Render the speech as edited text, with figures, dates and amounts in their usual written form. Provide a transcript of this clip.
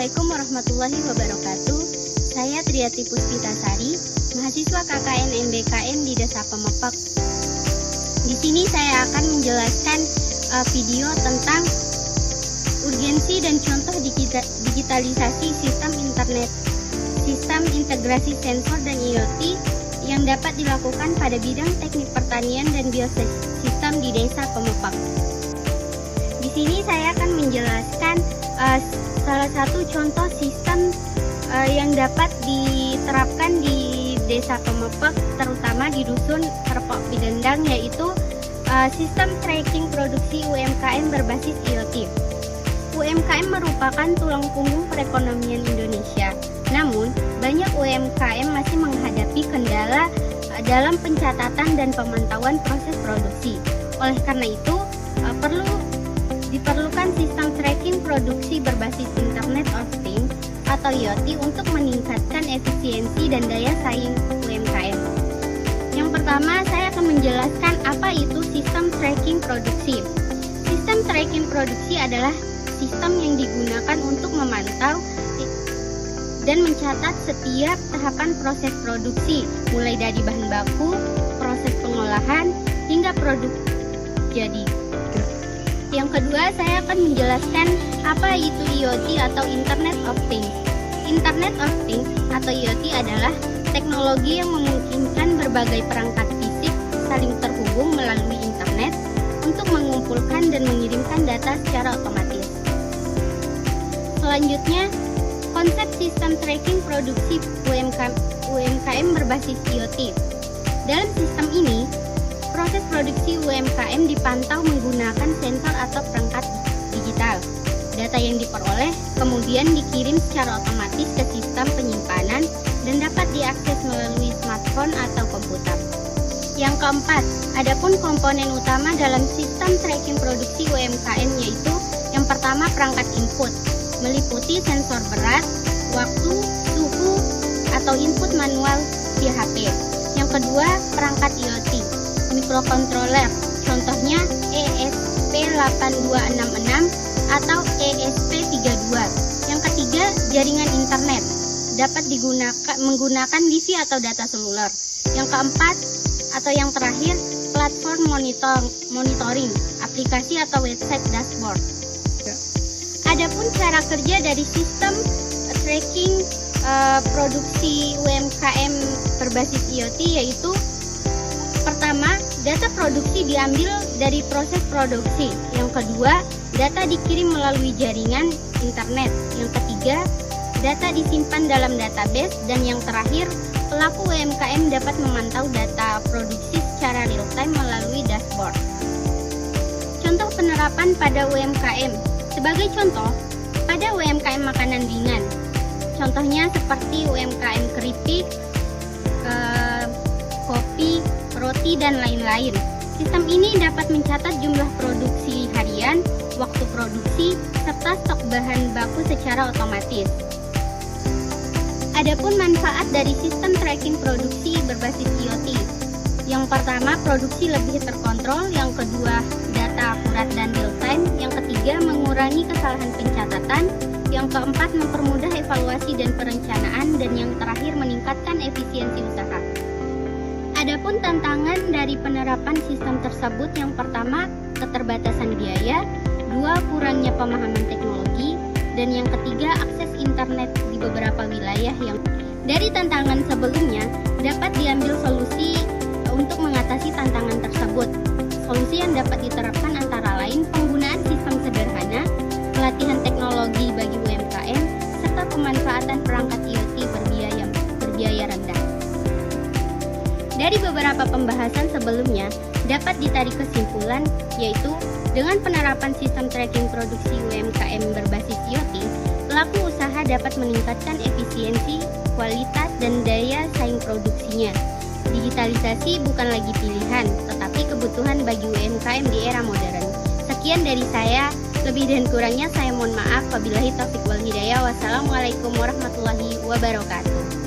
Assalamualaikum warahmatullahi wabarakatuh. Saya Triati Puspitasari, mahasiswa KKN MBKM di Desa Pemepek. Di sini saya akan menjelaskan video tentang urgensi dan contoh digitalisasi sistem internet, sistem integrasi sensor dan IoT yang dapat dilakukan pada bidang teknik pertanian dan biosistem di Desa Pemepek. Di sini saya akan menjelaskan salah satu contoh sistem yang dapat diterapkan di Desa Pemepek, terutama di Dusun Kerpok Pidendang, yaitu sistem tracking produksi UMKM berbasis IoT. UMKM merupakan tulang punggung perekonomian Indonesia. Namun, banyak UMKM masih menghadapi kendala dalam pencatatan dan pemantauan proses produksi. Oleh karena itu, diperlukan sistem tracking produksi berbasis Internet of Things atau IoT untuk meningkatkan efisiensi dan daya saing UMKM. Yang pertama, saya akan menjelaskan apa itu sistem tracking produksi. Sistem tracking produksi adalah sistem yang digunakan untuk memantau dan mencatat setiap tahapan proses produksi, mulai dari bahan baku, proses pengolahan, hingga produk jadi. Yang kedua, saya akan menjelaskan apa itu IoT atau Internet of Things. Internet of Things atau IoT adalah teknologi yang memungkinkan berbagai perangkat fisik saling terhubung melalui internet untuk mengumpulkan dan mengirimkan data secara otomatis. Selanjutnya, konsep sistem tracking produksi UMKM berbasis IoT. Dalam sistem ini, proses produksi UMKM dipantau menggunakan sensor atau perangkat digital. Data yang diperoleh kemudian dikirim secara otomatis ke sistem penyimpanan dan dapat diakses melalui smartphone atau komputer. Yang keempat, adapun komponen utama dalam sistem tracking produksi UMKM yaitu yang pertama perangkat input, meliputi sensor berat, waktu, suhu, atau input manual via HP. Yang kedua, perangkat IoT, microcontroller, contohnya ESP8266 atau ESP32. Yang ketiga, jaringan internet, dapat menggunakan Wi-Fi atau data seluler. Yang keempat, atau yang terakhir, platform monitoring, aplikasi atau website dashboard. Adapun cara kerja dari sistem tracking produksi UMKM berbasis IoT yaitu pertama, data produksi diambil dari proses produksi. Yang kedua, data dikirim melalui jaringan internet. Yang ketiga, data disimpan dalam database. Dan yang terakhir, pelaku UMKM dapat memantau data produksi secara real time melalui dashboard. Contoh penerapan pada UMKM. Sebagai contoh, pada UMKM makanan ringan, contohnya seperti UMKM keripik, kopi, roti, dan lain-lain. Sistem ini dapat mencatat jumlah produksi harian, waktu produksi, serta stok bahan baku secara otomatis. Adapun manfaat dari sistem tracking produksi berbasis IoT. Yang pertama, produksi lebih terkontrol. Yang kedua, data akurat dan real time. Yang ketiga, mengurangi kesalahan pencatatan. Yang keempat, mempermudah evaluasi dan perencanaan. Dan yang terakhir, meningkatkan efisiensi usaha. Adapun tantangan dari penerapan sistem tersebut, yang pertama, keterbatasan biaya. Dua, kurangnya pemahaman teknologi. Dan yang ketiga, akses internet di beberapa wilayah. Yang dari tantangan sebelumnya, dapat diambil solusi untuk mengatasi tantangan tersebut. Solusi yang dapat diterapkan antara lain penggunaan sistem sederhana, pelatihan teknologi bagi UMKM, serta pemanfaatan perangkat IoT berbiaya rendah. Dari beberapa pembahasan sebelumnya, dapat ditarik kesimpulan, yaitu dengan penerapan sistem tracking produksi UMKM berbasis IoT, pelaku usaha dapat meningkatkan efisiensi, kualitas, dan daya saing produksinya. Digitalisasi bukan lagi pilihan, tetapi kebutuhan bagi UMKM di era modern. Sekian dari saya, lebih dan kurangnya saya mohon maaf. Wabillahi taufiq wal hidayah. Wassalamualaikum warahmatullahi wabarakatuh.